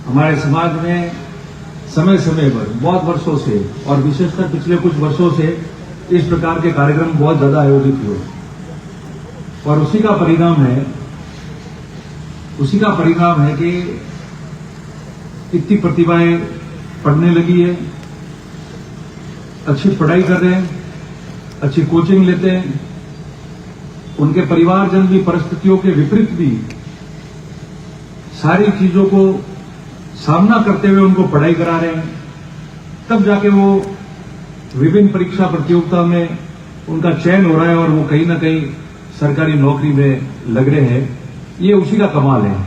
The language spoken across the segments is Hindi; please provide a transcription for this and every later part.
हमारे समाज में समय समय पर बहुत वर्षों से और विशेषकर पिछले कुछ वर्षों से इस प्रकार के कार्यक्रम बहुत ज्यादा आयोजित हुए और उसी का परिणाम है कि इतनी प्रतिभाएं पढ़ने लगी है, अच्छी पढ़ाई कर रहे हैं, अच्छी कोचिंग लेते हैं, उनके परिवारजन भी परिस्थितियों के विपरीत भी सारी चीजों को सामना करते हुए उनको पढ़ाई करा रहे हैं, तब जाके वो विभिन्न परीक्षा प्रतियोगिता में उनका चयन हो रहा है और वो कहीं ना कहीं सरकारी नौकरी में लग रहे हैं। ये उसी का कमाल है।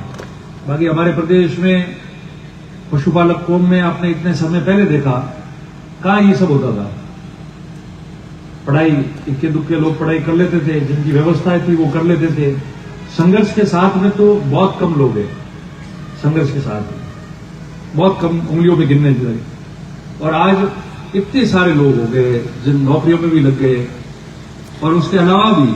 बाकी हमारे प्रदेश में पशुपालक कौम में आपने इतने समय पहले देखा कहां ये सब होता था। पढ़ाई इक्के दुक्के लोग पढ़ाई कर लेते थे, जिनकी व्यवस्थाएं थी वो कर लेते थे। संघर्ष के साथ में तो बहुत कम लोग हैं, संघर्ष के साथ बहुत कम उंगलियों पे गिनने चाहिए। और आज इतने सारे लोग हो गए जिन नौकरियों में भी लग गए, और उसके अलावा भी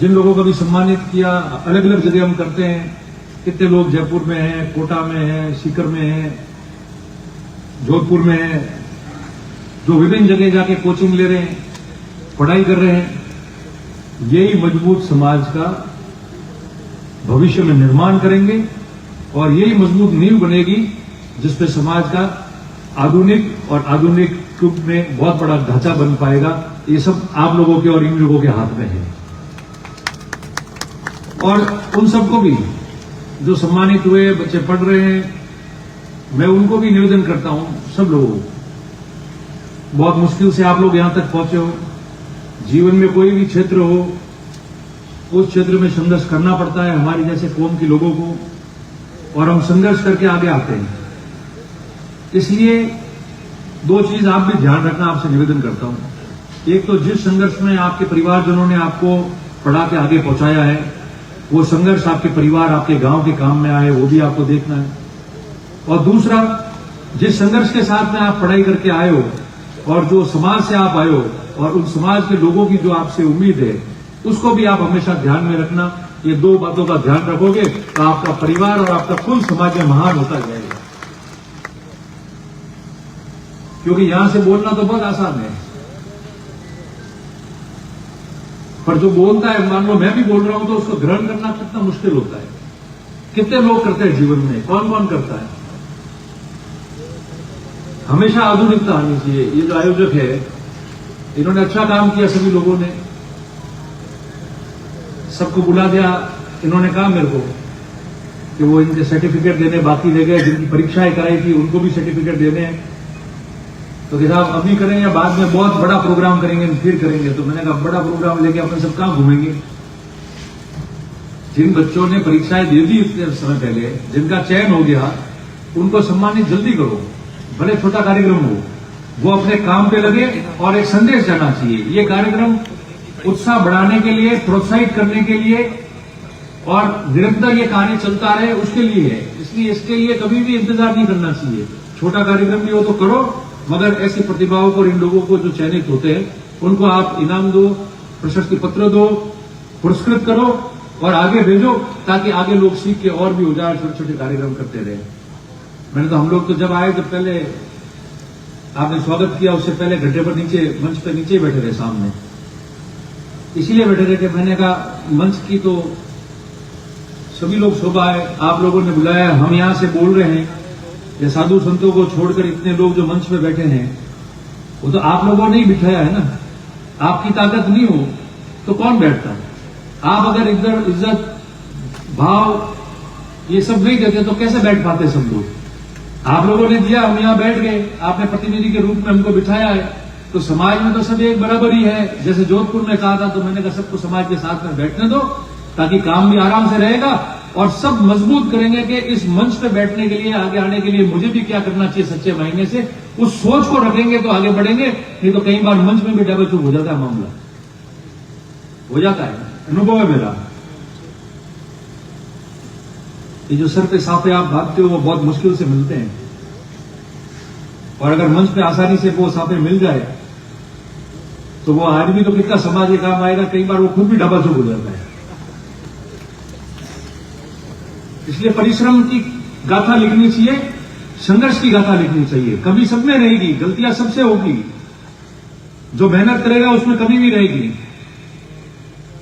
जिन लोगों को भी सम्मानित किया अलग अलग जगह हम करते हैं। कितने लोग जयपुर में हैं, कोटा में हैं, सीकर में हैं, जोधपुर में हैं, जो विभिन्न जगह जाके कोचिंग ले रहे हैं, पढ़ाई कर रहे हैं। यही मजबूत समाज का भविष्य में निर्माण करेंगे और यही मजबूत नींव बनेगी जिसपे समाज का आधुनिक युग में बहुत बड़ा ढांचा बन पाएगा। ये सब आप लोगों के और इन लोगों के हाथ में है। और उन सबको भी जो सम्मानित हुए बच्चे पढ़ रहे हैं, मैं उनको भी निवेदन करता हूं, सब लोगों को, बहुत मुश्किल से आप लोग यहां तक पहुंचे हो। जीवन में कोई भी क्षेत्र हो, उस क्षेत्र में संघर्ष करना पड़ता है हमारी जैसे कौम के लोगों को, और हम संघर्ष करके आगे आते हैं। इसलिए दो चीज आप भी ध्यान रखना, आपसे निवेदन करता हूं। एक तो जिस संघर्ष में आपके परिवारजनों ने आपको पढ़ा के आगे पहुंचाया है, वो संघर्ष आपके परिवार, आपके गांव के काम में आए, वो भी आपको देखना है। और दूसरा, जिस संघर्ष के साथ में आप पढ़ाई करके आए हो और जो समाज से आप आए हो और उन समाज के लोगों की जो आपसे उम्मीद है, उसको भी आप हमेशा ध्यान में रखना। ये दो बातों का ध्यान रखोगे तो आपका परिवार और आपका कुल समाज में महान होता जाएगा। क्योंकि यहां से बोलना तो बहुत आसान है, पर जो बोलता है, मान लो मैं भी बोल रहा हूं, तो उसको ग्रहण करना कितना मुश्किल होता है। कितने लोग करते हैं जीवन में, कौन कौन करता है। हमेशा आधुनिकता आनी चाहिए। ये जो आयोजक है, इन्होंने अच्छा काम किया, सभी लोगों ने सबको बुला दिया। इन्होंने कहा मेरे को कि वो इनके सर्टिफिकेट देने बाकी रह गए, जिनकी परीक्षाएं कराई थी उनको भी सर्टिफिकेट देने हैं। तो कि साहब अभी करें या बाद में बहुत बड़ा प्रोग्राम करेंगे, फिर करेंगे। तो मैंने कहा बड़ा प्रोग्राम लेके अपन सब कहां घूमेंगे। जिन बच्चों ने परीक्षाएं दे दी इतने समय पहले, जिनका चयन हो गया, उनको सम्मानित जल्दी करो, भले छोटा कार्यक्रम हो। वो अपने काम पे लगे और एक संदेश जाना चाहिए। ये कार्यक्रम उत्साह बढ़ाने के लिए, प्रोत्साहित करने के लिए और निरंतर ये कार्य चलता रहे, उसके लिए है। इसलिए इसके लिए कभी भी इंतजार नहीं करना चाहिए। छोटा कार्यक्रम भी हो तो करो, मगर ऐसी प्रतिभाओं को, इन लोगों को जो चयनित होते हैं, उनको आप इनाम दो, प्रशस्ति पत्र दो, पुरस्कृत करो और आगे भेजो, ताकि आगे लोग सीख के और भी हो जाए, छोटे छोटे कार्यक्रम करते रहे। मैंने तो, हम लोग तो जब आए, जब पहले आपने स्वागत किया, उससे पहले घंटे पर नीचे, मंच पे नीचे बैठे थे सामने। इसीलिए बैठे रहे कि मैंने कहा मंच की तो सभी लोग शोभा है, आप लोगों ने बुलाया, हम यहां से बोल रहे हैं। ये साधु संतों को छोड़कर इतने लोग जो मंच पे बैठे हैं, वो तो आप लोगों ने ही बिठाया है ना। आपकी ताकत नहीं हो तो कौन बैठता है। आप अगर इधर इज्जत भाव ये सब नहीं देते तो कैसे बैठ पाते सब लोग। आप लोगों ने दिया, हम यहां बैठ गए, आपने प्रतिनिधि के रूप में हमको बिठाया है। तो समाज में तो सब एक बराबर ही है। जैसे जोधपुर में कहा था, तो मैंने कहा सबको समाज के साथ में बैठने दो, ताकि काम भी आराम से रहेगा और सब मजबूत करेंगे कि इस मंच पे बैठने के लिए, आगे आने के लिए मुझे भी क्या करना चाहिए सच्चे मायने से। उस सोच को रखेंगे तो आगे बढ़ेंगे। नहीं तो कई बार मंच में भी डबल चूक हो जाता है, मामला हो जाता है, अनुभव है मेरा। ये जो सर पे साफे आप बांधते हो, वो बहुत मुश्किल से मिलते हैं, और अगर मंच पे आसानी से वो साफे मिल जाए तो वो आदमी तो कितना समाज के काम आएगा। कई बार वो खुद भी डबल चूक हो जाता है। इसलिए परिश्रम की गाथा लिखनी चाहिए, संघर्ष की गाथा लिखनी चाहिए। कभी सब में रहेगी, गलतियां सबसे होगी। जो मेहनत करेगा उसमें कमी भी रहेगी,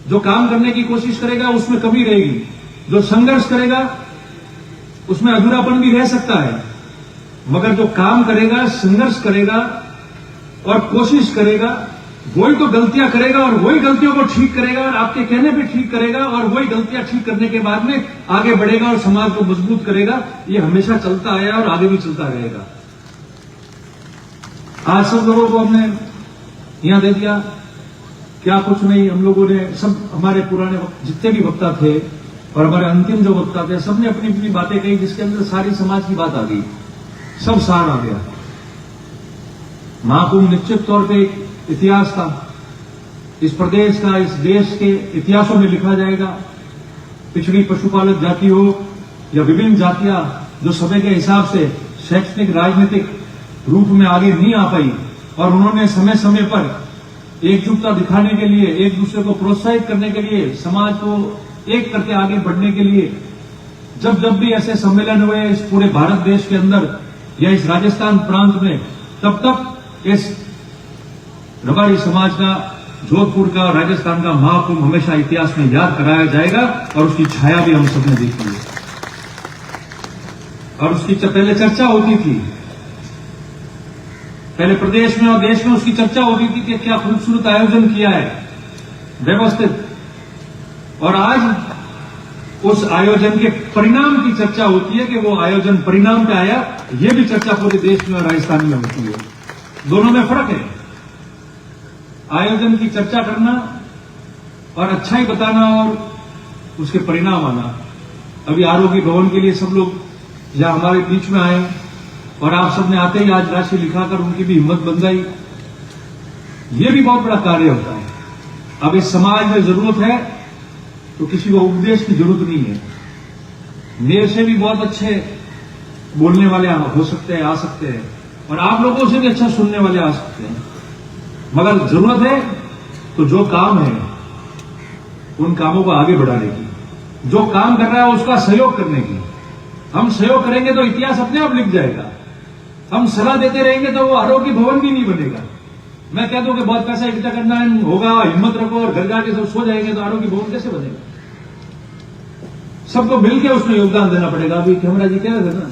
जो काम करने की कोशिश करेगा उसमें कमी रहेगी, जो संघर्ष करेगा उसमें अधूरापन भी रह सकता है। मगर जो काम करेगा, संघर्ष करेगा और कोशिश करेगा, वही तो गलतियां करेगा और वही गलतियों को ठीक करेगा और आपके कहने पे ठीक करेगा और वही गलतियां ठीक करने के बाद में आगे बढ़ेगा और समाज को मजबूत करेगा। ये हमेशा चलता आया और आगे भी चलता रहेगा। आज सब लोगों को हमने यहां दे दिया, क्या कुछ नहीं। हम लोगों ने सब, हमारे पुराने जितने भी वक्ता थे और हमारे अंतिम जो वक्ता थे, सबने अपनी अपनी बातें कही, जिसके अंदर सारी समाज की बात आ गई, सब सार आ गया। महाकुंभ निश्चित तौर पे एक इतिहास था, इस प्रदेश का, इस देश के इतिहासों में लिखा जाएगा। पिछड़ी पशुपालक जाति हो या विभिन्न जातियां जो समय के हिसाब से शैक्षणिक राजनीतिक रूप में आगे नहीं आ पाई और उन्होंने समय समय पर एकजुटता दिखाने के लिए, एक दूसरे को प्रोत्साहित करने के लिए, समाज को एक करके आगे बढ़ने के लिए जब जब भी ऐसे सम्मेलन हुए इस पूरे भारत देश के अंदर या इस राजस्थान प्रांत में, तब तक इस रबाड़ी समाज का, जोधपुर का, राजस्थान का महाकुंभ हमेशा इतिहास में याद कराया जाएगा और उसकी छाया भी हम सबने देखी है। और उसकी पहले चर्चा होती थी, पहले प्रदेश में और देश में उसकी चर्चा होती थी कि क्या खूबसूरत आयोजन किया है, व्यवस्थित। और आज उस आयोजन के परिणाम की चर्चा होती है कि वो आयोजन परिणाम पे आया। ये भी चर्चा पूरे देश में और राजस्थान में होती है। दोनों में फर्क है। आयोजन की चर्चा करना और अच्छाई बताना और उसके परिणाम आना। अभी आरोग्य भवन के लिए सब लोग यहां हमारे बीच में आए और आप सबने आते ही आज राशि लिखाकर उनकी भी हिम्मत बन गई। ये भी बहुत बड़ा कार्य होता है। अब इस समाज में जरूरत है तो किसी को उपदेश की जरूरत नहीं है। मेरे से भी बहुत अच्छे बोलने वाले हो सकते हैं, आ सकते हैं, और आप लोगों से भी अच्छा सुनने वाले आ सकते हैं। मगर जरूरत है तो जो काम है उन कामों को आगे बढ़ाने की, जो काम कर रहा है उसका सहयोग करने की। हम सहयोग करेंगे तो इतिहास अपने आप लिख जाएगा। हम सलाह देते रहेंगे तो वो आरोग्य भवन भी नहीं बनेगा। मैं कह दूं कि बहुत पैसा इकट्ठा करना होगा, हिम्मत रखो और घर जाके सब सो जाएंगे तो आरोग्य भवन कैसे बनेगा? सबको मिलकर उसमें योगदान देना पड़ेगा। अभी कैमरा जी कह रहे थे ना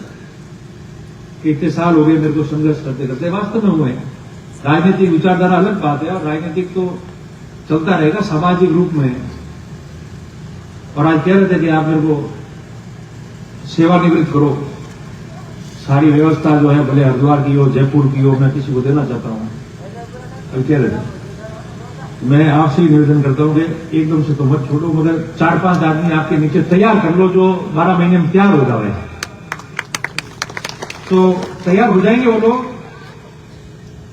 कि इतने साल हो गए मेरे को संघर्ष करते करते, वास्तव में हुए हैं। राजनीतिक विचारधारा अलग बात है और राजनीतिक तो चलता रहेगा, सामाजिक रूप में। और आज कह रहे थे कि आप मेरे को सेवानिवृत्त करो, सारी व्यवस्था जो है भले हरिद्वार की हो, जयपुर की हो, मैं किसी को देना चाहता हूं। अभी कह रहे थे मैं आपसे ही निवेदन करता हूं कि एकदम से तो मत छोड़ो, मगर 4-5 आदमी आपके नीचे तैयार कर लो जो 12 महीने में तैयार हो जाए। तो तैयार हो जाएंगे वो लोग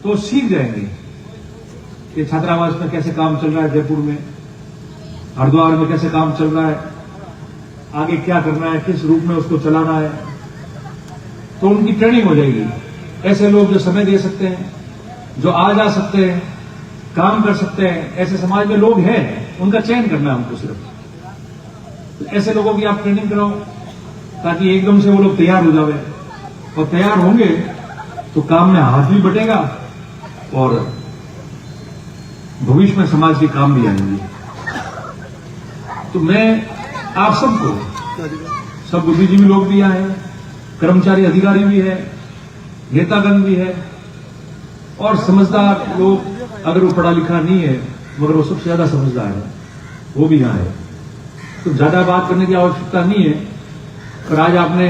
तो सीख जाएंगे कि छात्रावास में कैसे काम चल रहा है, जयपुर में, हरिद्वार में कैसे काम चल रहा है, आगे क्या करना है, किस रूप में उसको चलाना है। तो उनकी ट्रेनिंग हो जाएगी। ऐसे लोग जो समय दे सकते हैं, जो आ जा सकते हैं, काम कर सकते हैं, ऐसे समाज में लोग हैं, उनका चयन करना है हमको सिर्फ। तो ऐसे लोगों की आप ट्रेनिंग कराओ ताकि एकदम से वो लोग तैयार हो जावे। और तैयार होंगे तो काम में हाथ भी बटेगा और भविष्य में समाज के काम भी आएंगे। तो मैं आप सबको, सब बुद्धिजीवी लोग भी आए हैं, कर्मचारी अधिकारी भी है, नेतागण भी है और समझदार लोग, अगर वो पढ़ा लिखा नहीं है मगर वो सबसे ज्यादा समझदार है, वो भी यहां है। तो ज्यादा बात करने की आवश्यकता नहीं है। पर आज आपने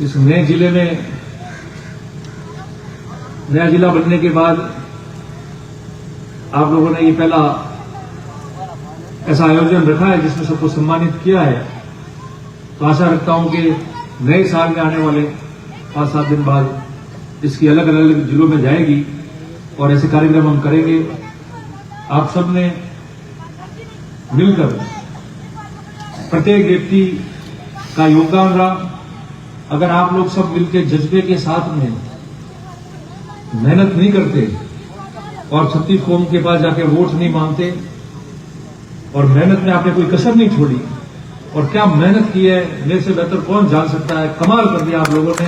इस नए जिले में, नया जिला बनने के बाद आप लोगों ने ये पहला ऐसा आयोजन रखा है जिसमें सबको सम्मानित किया है। तो आशा रखता हूं कि नए साल में आने वाले 5-7 दिन बाद इसकी अलग अलग जिलों में जाएगी और ऐसे कार्यक्रम हम करेंगे। आप सब ने मिलकर, प्रत्येक व्यक्ति का योगदान रहा। अगर आप लोग सब मिलकर जज्बे के साथ में मेहनत नहीं करते और छत्तीस कौम के पास जाके वोट नहीं मांगते और मेहनत में आपने कोई कसर नहीं छोड़ी, और क्या मेहनत की है, मेरे से बेहतर कौन जान सकता है। कमाल कर दिया आप लोगों ने।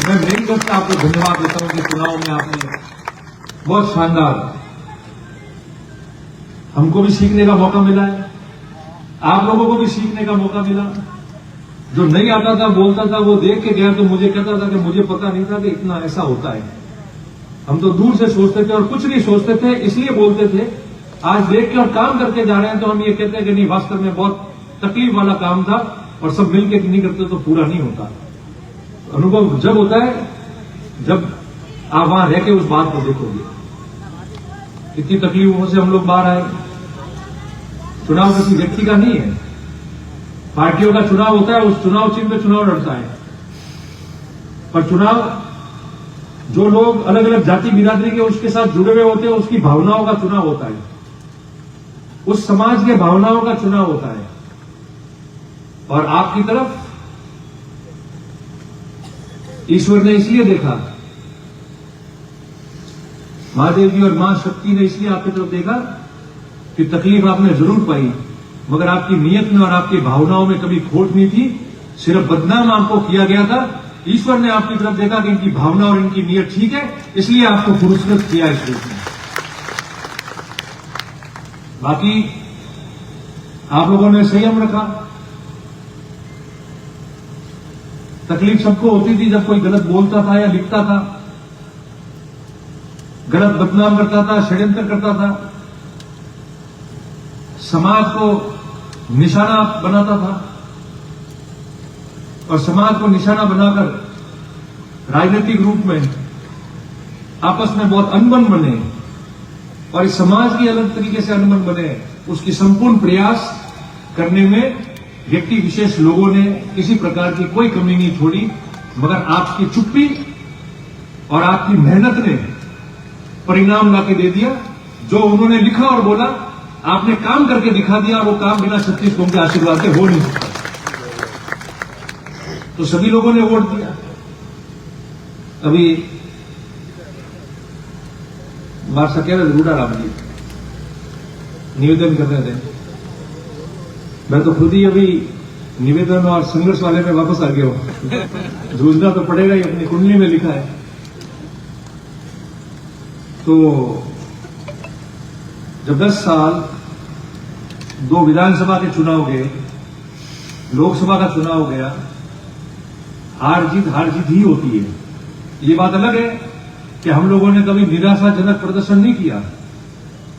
मैं मेरी तरफ से आपको धन्यवाद देता हूं कि चुनाव में आपने बहुत शानदार, हमको भी सीखने का मौका मिला है, आप लोगों को भी सीखने का मौका मिला। जो नहीं आता था, बोलता था, वो देख के गया तो मुझे कहता था कि मुझे पता नहीं था कि इतना ऐसा होता है। हम तो दूर से सोचते थे और कुछ नहीं सोचते थे, इसलिए बोलते थे। आज देख के और काम करके जा रहे हैं तो हम ये कहते हैं कि नहीं, वास्तव में बहुत तकलीफ वाला काम था और सब मिलकर नहीं करते तो पूरा नहीं होता। अनुभव जब होता है जब आप वहां रह के उस बात को देखोगे। कितनी तकलीफों से हम लोग बाहर आए। चुनाव किसी व्यक्ति का नहीं है, पार्टियों का चुनाव होता है, उस चुनाव चिन्ह में चुनाव लड़ता है। पर चुनाव जो लोग अलग अलग जाति बिरादरी के उसके साथ जुड़े हुए होते हैं, उसकी भावनाओं का चुनाव होता है, उस समाज के भावनाओं का चुनाव होता है। और आपकी तरफ ईश्वर ने इसलिए देखा, महादेव जी और मां शक्ति ने इसलिए आपकी तरफ देखा कि तकलीफ आपने जरूर पाई, मगर आपकी नीयत में और आपकी भावनाओं में कभी खोट नहीं थी। सिर्फ बदनाम आपको किया गया था। ईश्वर ने आपकी तरफ देखा कि इनकी भावना और इनकी नीयत ठीक है, इसलिए आपको पुरस्कृत किया इस रूप में। बाकी आप लोगों ने संयम रखा। तकलीफ सबको होती थी जब कोई गलत बोलता था या लिखता था, गलत बदनाम करता था, षड्यंत्र करता था, समाज को निशाना बनाता था। और समाज को निशाना बनाकर राजनीतिक रूप में आपस में बहुत अनबन बने और इस समाज की अलग तरीके से अनबन बने, उसकी संपूर्ण प्रयास करने में व्यक्ति विशेष लोगों ने किसी प्रकार की कोई कमी नहीं छोड़ी। मगर आपकी चुप्पी और आपकी मेहनत ने परिणाम लाके दे दिया। जो उन्होंने लिखा और बोला, आपने काम करके दिखा दिया। वो काम बिना 36 कौम के आशीर्वाद के हो नहीं सकता। तो सभी लोगों ने वोट दिया। अभी बादशाह कह रहे रूडा राम जी निवेदन कर रहे थे, मैं तो खुद ही अभी निवेदन और संघर्ष वाले में वापस आ गया हूं। जूझना तो पड़ेगा ही, अपनी कुंडली में लिखा है। तो जब 10 साल 2 विधानसभा के चुनाव गए, लोकसभा का चुनाव गया, हार जीत ही होती है। ये बात अलग है कि हम लोगों ने कभी निराशाजनक प्रदर्शन नहीं किया,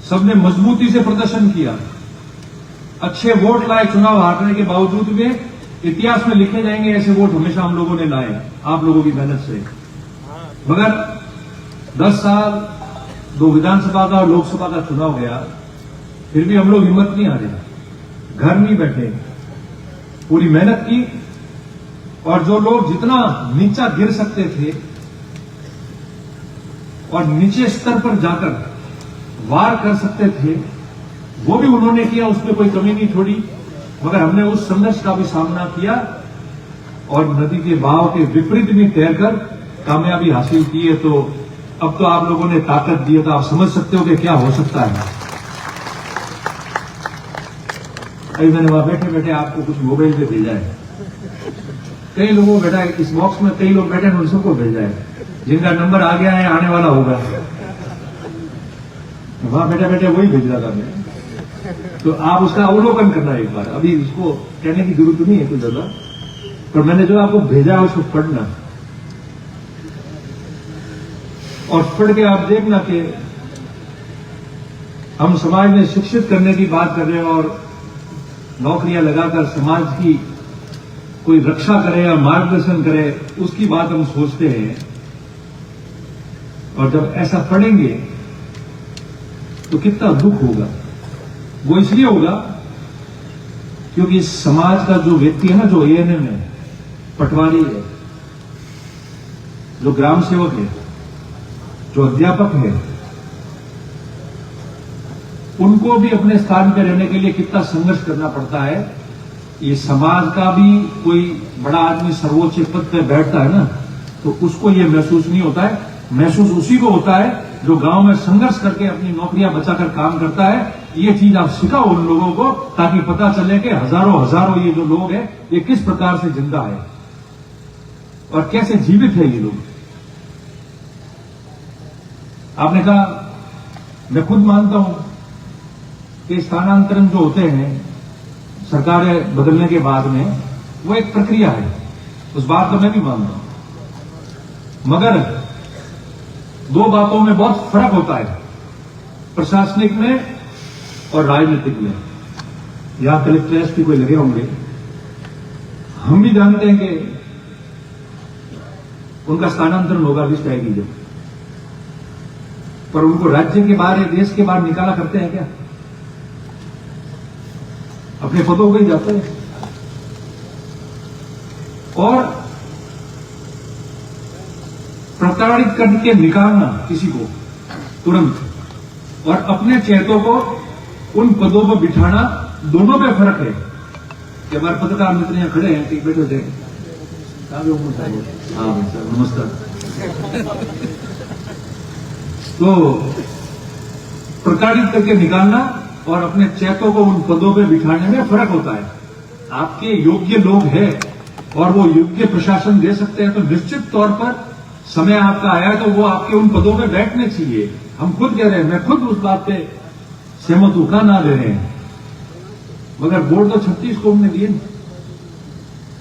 सबने मजबूती से प्रदर्शन किया, अच्छे वोट लाए। चुनाव हारने के बावजूद में इतिहास में लिखे जाएंगे ऐसे वोट हमेशा हम लोगों ने लाए, आप लोगों की मेहनत से। मगर 10 साल 2 विधानसभा का और लोकसभा का चुनाव गया, फिर भी हम लोग हिम्मत नहीं हारे, घर नहीं बैठे, पूरी मेहनत की। और जो लोग जितना नीचा गिर सकते थे और नीचे स्तर पर जाकर वार कर सकते थे, वो भी उन्होंने किया, उसमें कोई कमी नहीं छोड़ी। मगर हमने उस संघर्ष का भी सामना किया और नदी के बहाव के विपरीत भी तैरकर कामयाबी हासिल की है। तो अब तो आप लोगों ने ताकत दी है, तो आप समझ सकते हो कि क्या हो सकता है। अभी मैंने वहां बैठे बैठे आपको कुछ मोबाइल पे भेजा है, कई लोगों को बैठा है इस बॉक्स में, कई लोग बैठे हैं, उन सबको भेजा है जिनका नंबर आ गया है, आने वाला होगा। वहां बैठे बैठे वही भेज रहा था मैं। तो आप उसका अवलोकन करना एक बार, अभी उसको कहने की जरूरत नहीं है कुछ ज्यादा, पर मैंने जो आपको भेजा है उसको पढ़ना और पढ़ के आप देखना कि हम समाज में शिक्षित करने की बात कर रहे हैं और नौकरियां लगाकर समाज की कोई रक्षा करे या मार्गदर्शन करे, उसकी बात हम सोचते हैं। और जब ऐसा पढ़ेंगे तो कितना दुख होगा। वो इसलिए होगा क्योंकि इस समाज का जो व्यक्ति है ना, जो एएनएम है, पटवारी है, जो ग्राम सेवक है, जो अध्यापक है, उनको भी अपने स्थान पर रहने के लिए कितना संघर्ष करना पड़ता है। ये समाज का भी कोई बड़ा आदमी सर्वोच्च पद पर बैठता है ना, तो उसको ये महसूस नहीं होता है। महसूस उसी को होता है जो गांव में संघर्ष करके अपनी नौकरियां बचाकर काम करता है, ये चीज आप सिखाओ उन लोगों को, ताकि पता चले कि हजारों हजारों ये जो लोग हैं ये किस प्रकार से जिंदा है और कैसे जीवित है ये लोग। आपने कहा, मैं खुद मानता हूं कि स्थानांतरण जो होते हैं सरकारें बदलने के बाद में, वो एक प्रक्रिया है, उस बात को मैं भी मानता हूं। मगर दो बातों में बहुत फर्क होता है, प्रशासनिक में और राजनीतिक में। यहां कलेक्टर एसपी कोई लगे होंगे, हम भी जानते हैं कि उनका स्थानांतरण होगा लिस्ट आएगी जब, पर उनको राज्य के बाहर या देश के बाहर निकाला करते हैं क्या? अपने पदों पर ही जाते हैं। और प्रताड़ित करके निकालना किसी को तुरंत, और अपने चेतों को उन पदों पर बिठाना, दोनों पे फर्क है। कि हमारे पत्रकार मित्र यहां खड़े हैं, ठीक बैठे थे, हाँ सर नमस्कार। तो प्रताड़ित करके निकालना और अपने चेतों को उन पदों पे बिठाने में फर्क होता है। आपके योग्य लोग हैं और वो योग्य प्रशासन दे सकते हैं, तो निश्चित तौर पर समय आपका आया तो वो आपके उन पदों पे बैठने चाहिए। हम खुद कह रहे हैं, मैं खुद उस बात पे सहमत हूं, कहां ना दे रहे हैं, मगर वोट तो 36 को हमने दिए,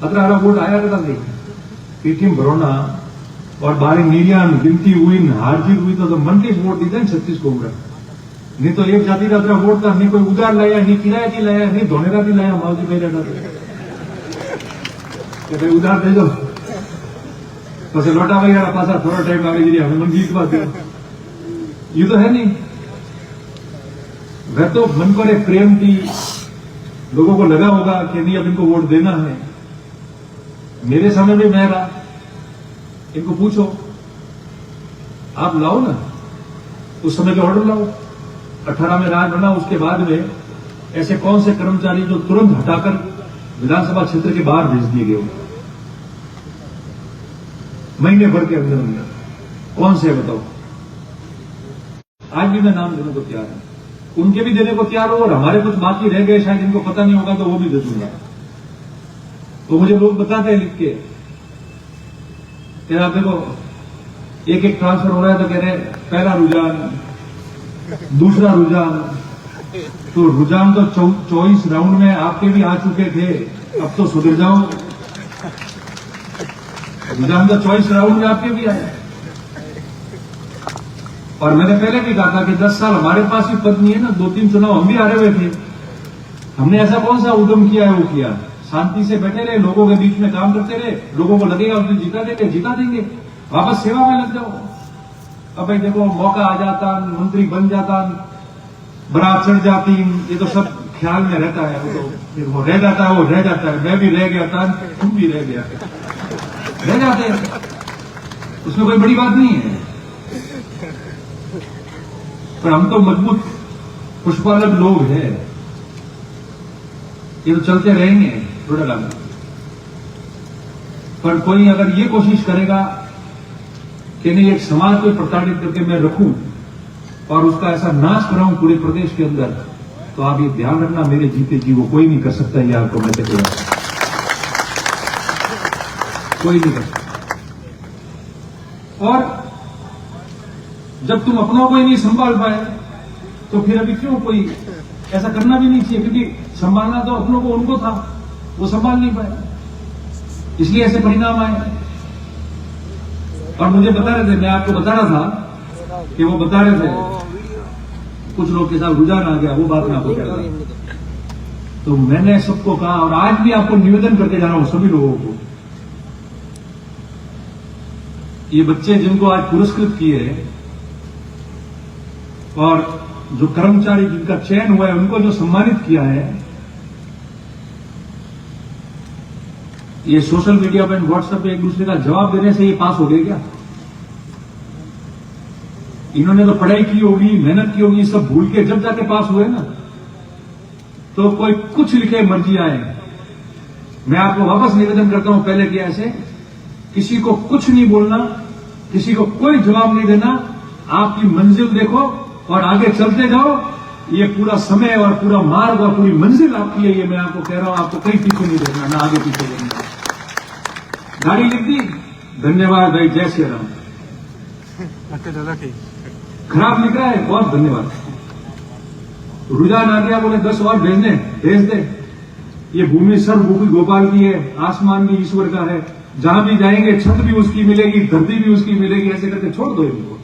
15 वोट आया था नहीं। पीटीएम भरोना और बारी निर्यान गिनती हुई, हार जीत हुई तो मन के वोट दी 36 को उम्र, नहीं तो एक जाति रात्रा वोट था, नहीं कोई उधार लाया, नहीं किराया की लाया, नहीं धोनेरा की लाया, मावजी भाई रहना उधार दे दो, પછી લોટા વગેરે પાછા થોડો ટાઈમ આવી જાય, હવે મને ગીત બાદ ये तो है नहीं। वह तो मन को एक प्रेम की, लोगों को लगा होगा कि नहीं अब इनको वोट देना है। मेरे समय भी मैं रहा, इनको पूछो, आप लाओ ना, उस समय के ऑर्डर लाओ। 18 में राज बना, उसके बाद में ऐसे कौन से कर्मचारी जो तुरंत हटाकर विधानसभा क्षेत्र के बाहर भेज दिए गए, महीने भर के अंदर अंदर, कौन से बताओ? आज भी मैं नाम देने को तैयार हूं, उनके भी देने को तैयार हो, और हमारे कुछ बाकी रह गए शायद इनको पता नहीं होगा तो वो भी दे दूंगा। तो मुझे लोग बताते हैं लिख के, आप देखो एक एक ट्रांसफर हो रहा है तो कह रहे पहला रुझान, दूसरा रुझान, तो रुझान तो 24 राउंड में आपके भी आ चुके थे, अब तो सुधर जाओ। रुझान तो 24 राउंड में आपके भी आए, और मैंने पहले भी कहा था कि 10 साल हमारे पास भी पद नहीं है ना, 2-3 चुनाव हम भी हारे हुए थे, हमने ऐसा कौन सा उद्यम किया है? वो किया शांति से बैठे रहे, लोगों के बीच में काम करते रहे, लोगों को लगेगा उस दिन जिता देंगे, वापस सेवा में लग जाओ। अब भाई देखो मौका आ जाता, मंत्री बन जाता, बरात चढ़ जाती, ये तो सब ख्याल में रहता है, वो तो फिर वो रह जाता है, वो रह जाता है। मैं भी रह गया था, तुम भी रह गया, रह जाते हैं, उसमें कोई बड़ी बात नहीं है। पर हम तो मजबूत पुष्पालक लोग हैं, ये तो चलते रहेंगे थोड़ा लगा। पर कोई अगर ये कोशिश करेगा कि नहीं एक समाज को प्रताड़ित करके मैं रखूं और उसका ऐसा नाश कराऊं पूरे प्रदेश के अंदर, तो आप ये ध्यान रखना, मेरे जीते जी वो कोई नहीं कर सकता। ये आपको मैं कहता हूं, कोई नहीं कर सकता। और जब तुम अपनों को ही नहीं संभाल पाए तो फिर अभी क्यों कोई ऐसा करना भी नहीं चाहिए, क्योंकि संभालना तो अपनों को उनको था, वो संभाल नहीं पाए, इसलिए ऐसे परिणाम आए। और मुझे बता रहे थे, मैं आपको बता रहा था कि वो बता रहे थे कुछ लोग के साथ रुझान आ गया, वो बात मैं आपको कह रहा था। तो मैंने सबको कहा, और आज भी आपको निवेदन करके जा रहा हूं सभी लोगों को, ये बच्चे जिनको आज पुरस्कृत किए और जो कर्मचारी जिनका चयन हुआ है उनको जो सम्मानित किया है, ये सोशल मीडिया पर व्हाट्सएप पे एक दूसरे का जवाब देने से ये पास हो गए क्या? इन्होंने तो पढ़ाई की होगी, मेहनत की होगी, सब भूल के जब जाके पास हुए ना, तो कोई कुछ लिखे मर्जी आए। मैं आपको वापस निवेदन करता हूं, पहले किया ऐसे, किसी को कुछ नहीं बोलना, किसी को कोई जवाब नहीं देना। आपकी मंजिल देखो और आगे चलते जाओ। ये पूरा समय और पूरा मार्ग और पूरी मंजिल आपकी है, ये मैं आपको कह रहा हूं। आपको कहीं पीछे नहीं देखना, ना आगे पीछे देखना। गाड़ी लिख दी, धन्यवाद भाई, जय श्री राम। खराब लिख रहा है, बहुत धन्यवाद। रुझान आ गया, बोले 10 और भेज दे। ये भूमि सर्वभूमि गोपाल की है, आसमान भी ईश्वर का है। जहां भी जाएंगे छत भी उसकी मिलेगी, धरती भी उसकी मिलेगी। ऐसे करके छोड़ दो इनको।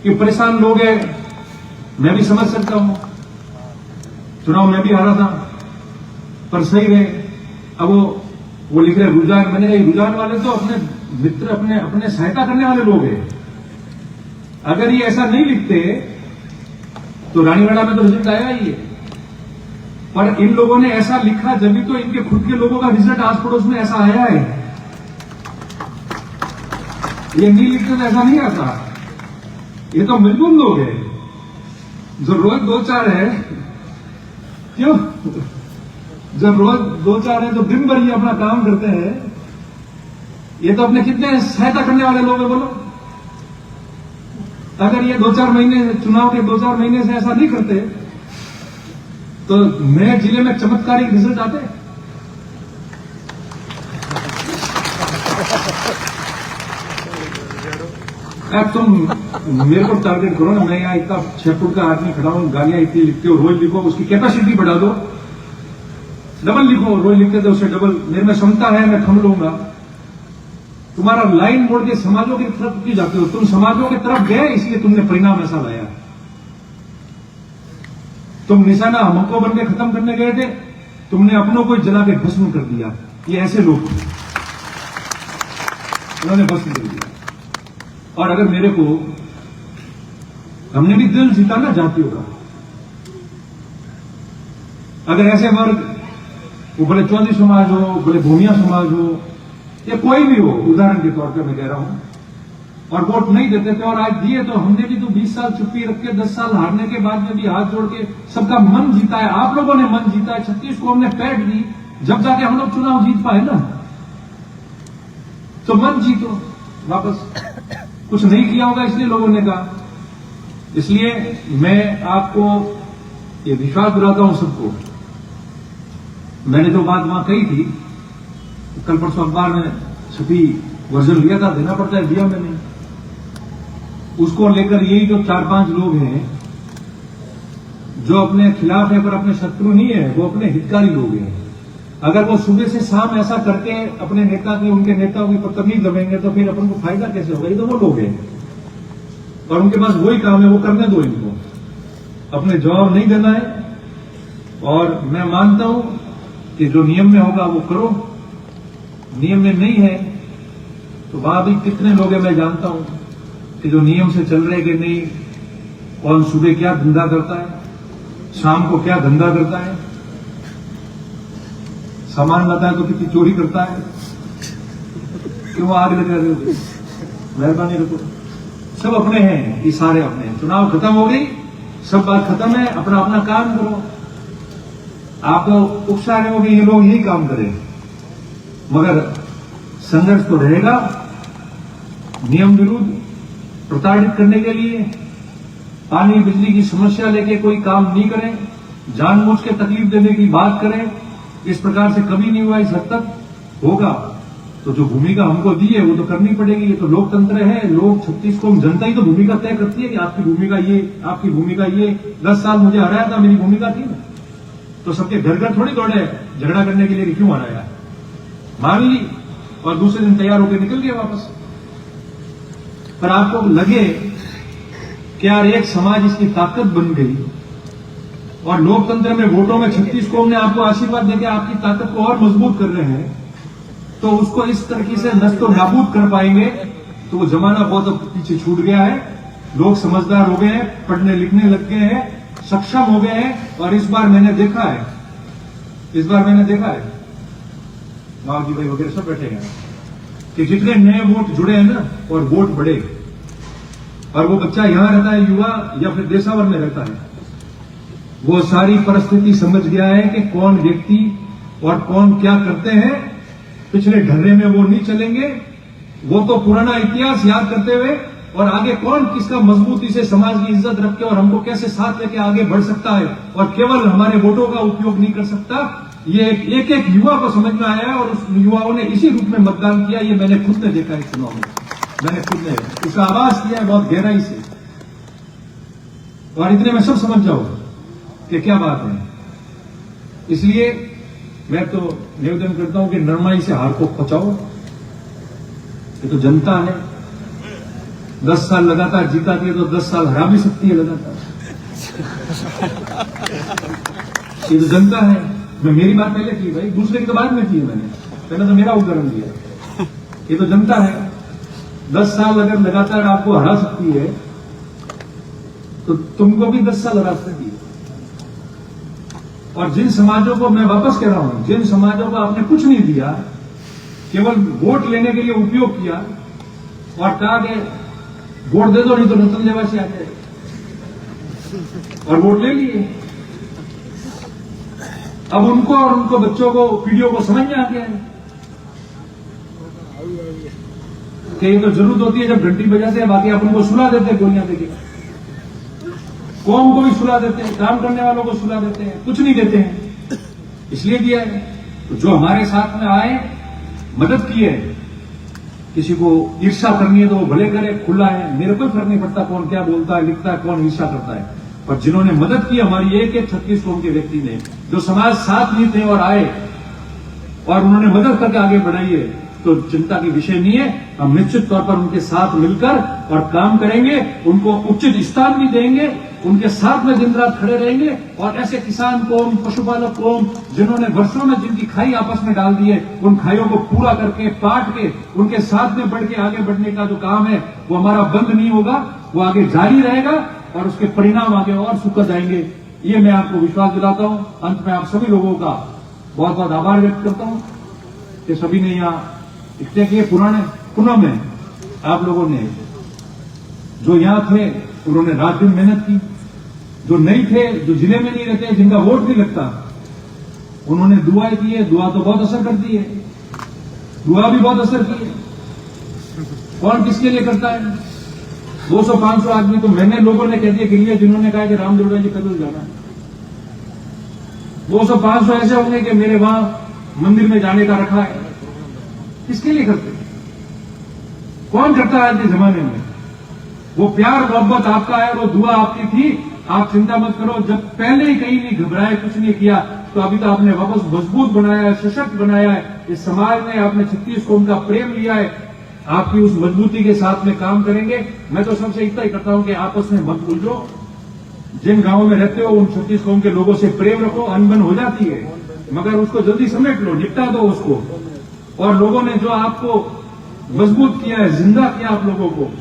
कि परेशान लोग हैं, मैं भी समझ सकता हूं। चुनाव में भी हारा था, पर सही रहे। अब वो लिख रहे रुझान। मैंने कहा रुझान वाले तो अपने मित्र, अपने सहायता करने वाले लोग हैं। अगर ये ऐसा नहीं लिखते तो रानीवाड़ा में तो रिजल्ट आया ही है। पर इन लोगों ने ऐसा लिखा, जब भी तो इनके खुद के लोगों का रिजल्ट आस पड़ोस में ऐसा आया है। ये नहीं लिखते तो ऐसा नहीं आता। ये तो मजबूर लोग हैं जो रोज 2-4 है। क्यों? जब रोज 2-4 है तो दिन भर ये अपना काम करते हैं। ये तो अपने कितने सहायता करने वाले लोग हैं, बोलो। अगर ये 2-4 महीने, चुनाव के 2-4 महीने से ऐसा नहीं करते तो नए जिले में चमत्कारिक रिजल्ट आते। अब तुम मेरे को टारगेट करो ना। मैं यहाँ इतना 6 फुट का आदमी खड़ा हूं, गालियां इतनी लिखते हो, रोज लिखो, उसकी कैपेसिटी बढ़ा दो, डबल लिखो। रोज लिखते थे उससे डबल। मेरे में क्षमता है, मैं थम लूंगा। तुम्हारा लाइन मोड़ के समाजों की तरफ क्यों जाते हो? तुम समाजों की तरफ गए, इसलिए तुमने परिणाम ऐसा लाया। तुम निशाना हमको बन के खत्म करने गए थे, तुमने अपनों को जला के भस्म कर दिया। ये ऐसे लोग थे, उन्होंने भस्म कर दिया। और अगर मेरे को, हमने भी दिल जीता ना जातियों का। अगर ऐसे वर्ग, वो भले चौधरी समाज हो, भले भूमिया समाज हो, या कोई भी हो, उदाहरण के तौर पे मैं कह रहा हूं, और वोट नहीं देते थे और आज दिए, तो हमने भी तो 20 साल चुप्पी रख के, 10 साल हारने के बाद में भी हाथ जोड़ के सबका मन जीता है। आप लोगों ने मन जीता है। 36 को हमने पैठ दी, जब जाके हम लोग चुनाव जीत पाए ना। तो मन जीतो वापस। कुछ नहीं किया होगा इसलिए लोगों ने कहा। इसलिए मैं आपको ये विश्वास दिलाता हूं सबको। मैंने जो बात वहां कही थी, कल परसों अखबार में छपी वर्जन लिया था, देना पड़ता है, दिया मैंने। उसको लेकर यही जो 4-5 लोग हैं जो अपने खिलाफ है पर अपने शत्रु नहीं है, वो अपने हितकारी लोग हैं। अगर वो सुबह से शाम ऐसा करके अपने नेता की, उनके नेताओं की बदतमीज दबेंगे तो फिर अपन को फायदा कैसे होगा? ये तो वो लोग हैं और उनके पास वही काम है, वो करने दो इनको। अपने जवाब नहीं देना है। और मैं मानता हूं कि जो नियम में होगा वो करो, नियम में नहीं है तो वहां भी कितने लोग हैं मैं जानता हूं कि जो नियम से चल रहे कि नहीं। कौन सुबह क्या धंधा करता है, शाम को क्या धंधा करता है, सामान लाता है तो कितनी चोरी करता है। क्यों आग लगा रहे हो? मेहरबानी रखो। सब अपने हैं, ये सारे अपने हैं। चुनाव खत्म हो गई, सब बात खत्म है। अपना अपना काम करो। आप तो उत्साह रहे हो कि ये लोग यही काम करें, मगर संघर्ष तो रहेगा। नियम विरुद्ध प्रताड़ित करने के लिए पानी बिजली की समस्या लेके कोई काम नहीं करें, जानबूझ के तकलीफ देने की बात करें, इस प्रकार से कभी नहीं हुआ। इस हद तक होगा तो जो भूमिका हमको दी है वो तो करनी पड़ेगी। ये तो लोकतंत्र है। लोग 36 को जनता ही तो भूमिका तय करती है कि आपकी भूमिका ये, आपकी भूमिका ये। 10 साल मुझे हराया था, मेरी भूमिका थी ना। तो सबके घर घर थोड़ी दौड़े झगड़ा करने के लिए कि क्यों हराया। मान ली और दूसरे दिन तैयार होकर निकल गए वापस। पर आपको लगे कि यार एक समाज इसकी ताकत बन गई और लोकतंत्र में वोटों में 36 को हमने आपको आशीर्वाद देकर आपकी ताकत को और मजबूत कर रहे हैं, तो उसको इस तरीके से नस्तो नाबूद कर पाएंगे तो वो जमाना बहुत पीछे छूट गया है। लोग समझदार हो गए हैं, पढ़ने लिखने लग गए हैं, सक्षम हो गए हैं। और इस बार मैंने देखा है, माओ जी भाई वगैरह सब बैठे हैं कि जितने नए वोट जुड़े हैं ना और वोट बढ़े, और वो बच्चा यहां रहता है, युवा या फिर देशावर में रहता है, वो सारी परिस्थिति समझ गया है कि कौन व्यक्ति और कौन क्या करते हैं। पिछले ढर्रे में वो नहीं चलेंगे। वो तो पुराना इतिहास याद करते हुए और आगे कौन किसका मजबूती से समाज की इज्जत रख के और हमको कैसे साथ लेके आगे बढ़ सकता है और केवल हमारे वोटों का उपयोग नहीं कर सकता, ये एक एक युवा को समझ में आया है और उस युवाओं ने इसी रूप में मतदान किया। ये मैंने खुद ने देखा है चुनाव में, मैंने खुद ने इसका आवाज किया है बहुत गहराई से। और इतने में सब समझ जाओ कि क्या बात है। इसलिए मैं तो निवेदन करता हूं कि नरमाई से हार को पचाओ। ये तो जनता है, 10 साल लगातार जीताती है तो 10 साल हरा भी सकती है लगातार। ये तो जनता है। मैं मेरी बात पहले की भाई, दूसरे की तो बाद में की है मैंने, पहले तो मेरा उदाहरण दिया। ये तो जनता है, 10 साल अगर लगातार आपको हरा सकती है तो तुमको भी 10 साल हरा सकती है। और जिन समाजों को, मैं वापस कह रहा हूं, जिन समाजों को आपने कुछ नहीं दिया, केवल वोट लेने के लिए उपयोग किया और कहा कि वोट दे दो नहीं तो नतन लेवा से आ जाए, और वोट ले लिए। अब उनको और उनको बच्चों को, पीढ़ियों को समझ में आ गया है कि ये तो जरूरत होती है जब घंटी बजाते हैं, बाकी आप उनको सुला देते हैं गोलियां देके, कौम को भी सुला देते हैं, काम करने वालों को सुला देते हैं, कुछ नहीं देते हैं। इसलिए दिया है तो जो हमारे साथ में आए, मदद की है, किसी को ईर्ष्या करनी है तो वो भले करे, खुला है, मेरे कोई फर्क नहीं पड़ता कौन क्या बोलता है, लिखता है, कौन ईर्ष्या करता है। पर जिन्होंने मदद की हमारी एक एक 36 कौम के व्यक्ति ने, जो समाज साथ नहीं थे और आए और उन्होंने मदद करके आगे बढ़ाई है, तो चिंता की विषय नहीं है। हम निश्चित तौर पर उनके साथ मिलकर और काम करेंगे, उनको उचित स्थान भी देंगे, उनके साथ में दिन रात खड़े रहेंगे। और ऐसे किसान कौम, पशुपालक कौम, जिन्होंने वर्षों में जिनकी खाई आपस में डाल दी है, उन खाइयों को पूरा करके, पाट के, उनके साथ में बढ़ के आगे बढ़ने का जो काम है वो हमारा बंद नहीं होगा, वो आगे जारी रहेगा और उसके परिणाम आगे और सुखद आएंगे। ये मैं आपको विश्वास दिलाता हूं। अंत में आप सभी लोगों का बहुत बहुत आभार व्यक्त करता हूं कि सभी ने यहाँ इतने के पुराने पुनः में आप लोगों ने जो यहां थे उन्होंने रात दिन मेहनत की, जो नहीं थे, जो जिले में नहीं रहते, जिनका वोट नहीं लगता, उन्होंने दुआएं की है। दुआ तो बहुत असर करती है, दुआ भी बहुत असर की है। कौन किसके लिए करता है? 200-500 आदमी तो मैंने लोगों ने कह दिया के लिए, जिन्होंने कहा कि राम देवड़ा जी पैदल जाना है। 200-500 ऐसे होंगे कि मेरे वहां मंदिर में जाने का रखा है। किसके लिए करते? कौन करता है आज के जमाने में? वो प्यार मोहब्बत आपका है, वो दुआ आपकी थी। आप चिंता मत करो, जब पहले ही कहीं नहीं घबराए, कुछ नहीं किया, तो अभी तो आपने वापस मजबूत बनाया है, सशक्त बनाया है इस समाज ने। आपने 36 कौम का प्रेम लिया है, आपकी उस मजबूती के साथ में काम करेंगे। मैं तो सबसे इतना ही करता हूं कि आपस में मत उलझो। जिन गांवों में रहते हो उन 36 कौम के लोगों से प्रेम रखो। अनबन हो जाती है मगर उसको जल्दी समेट लो, निपटा दो उसको। और लोगों ने जो आपको मजबूत किया है, जिंदा किया आप लोगों को,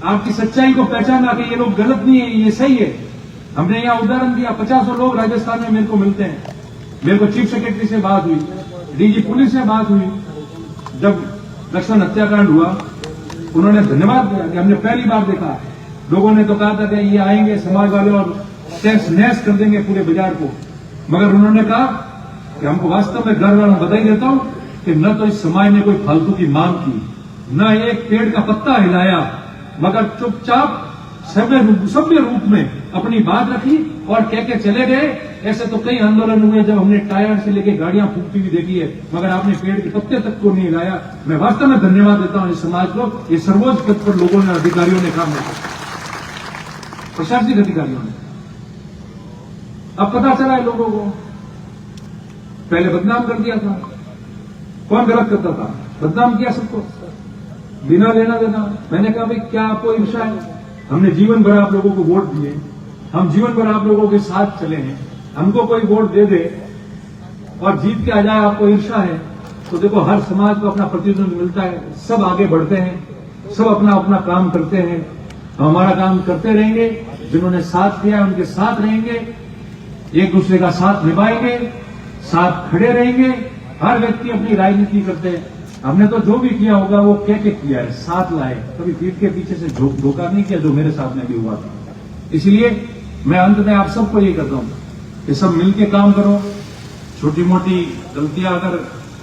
आपकी सच्चाई को पहचाना कि ये लोग गलत नहीं है, ये सही है। हमने यहाँ उदाहरण दिया, 50 लोग राजस्थान में मेरे को मिलते हैं। मेरे को चीफ सेक्रेटरी से बात हुई, डीजी पुलिस से बात हुई। जब लक्ष्मण हत्याकांड हुआ उन्होंने धन्यवाद दिया कि हमने पहली बार देखा। लोगों ने तो कहा था कि ये आएंगे समाज वाले और टैक्स नैश कर देंगे पूरे बाजार को, मगर उन्होंने कहा कि हमको वास्तव में गर्व है। बधाई देता हूं कि न तो इस समाज ने कोई फालतू की मांग की, न एक पेड़ का पत्ता हिलाया, मगर चुपचाप सभ्य रूप में अपनी बात रखी और कह के चले गए। ऐसे तो कई आंदोलन हुए जब हमने टायर से लेके गाड़ियां फूकती हुई देखी है, मगर आपने पेड़ के पत्ते तक को नहीं हिलाया। मैं वास्तव में धन्यवाद देता हूं इस समाज को। ये सर्वोच्च पद पर लोगों ने, अधिकारियों ने काम किया, प्रशासनिक अधिकारियों ने। अब पता चला है लोगों को, पहले बदनाम कर दिया था। कौन गलत करता था? बदनाम किया सबको, बिना लेना देना। मैंने कहा भाई क्या आपको ईर्ष्या है? हमने जीवन भर आप लोगों को वोट दिए, हम जीवन भर आप लोगों के साथ चले हैं। हमको कोई वोट दे दे और जीत के आ जाए, आपको ईर्ष्या है? तो देखो, हर समाज को अपना प्रतिनिधित्व मिलता है, सब आगे बढ़ते हैं, सब अपना अपना काम करते हैं। हमारा काम करते रहेंगे, जिन्होंने साथ किया उनके साथ रहेंगे, एक दूसरे का साथ निभाएंगे, साथ खड़े रहेंगे। हर व्यक्ति अपनी राजनीति करते हैं। हमने तो जो भी किया होगा वो कह के किया है, साथ लाए, कभी पीठ के पीछे से धोखा नहीं किया, जो मेरे साथ में भी हुआ था। इसलिए मैं अंत में आप सबको ये कहता हूं कि सब मिलके काम करो। छोटी मोटी गलतियां अगर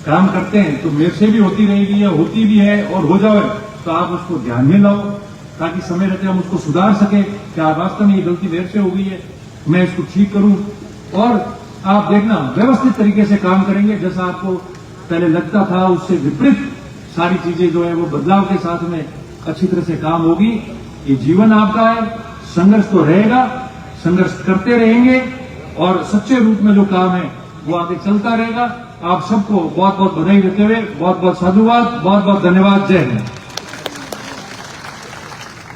काम करते हैं तो मेरे से भी होती रहेगी या होती भी है और हो जाए तो आप उसको ध्यान में लाओ। ताकि समय रहते हम उसको सुधार सके क्या वास्तव में ये गलती मेरे से हो गई है, मैं इसको ठीक करूं। और आप देखना व्यवस्थित तरीके से काम करेंगे, जैसा आपको पहले लगता था उससे विपरीत सारी चीजें जो है वो बदलाव के साथ में अच्छी तरह से काम होगी। ये जीवन आपका है, संघर्ष तो रहेगा, संघर्ष करते रहेंगे और सच्चे रूप में जो काम है वो आगे चलता रहेगा। आप सबको बहुत बहुत बधाई देते हुए बहुत बहुत साधुवाद, बहुत बहुत धन्यवाद। जय हिंद।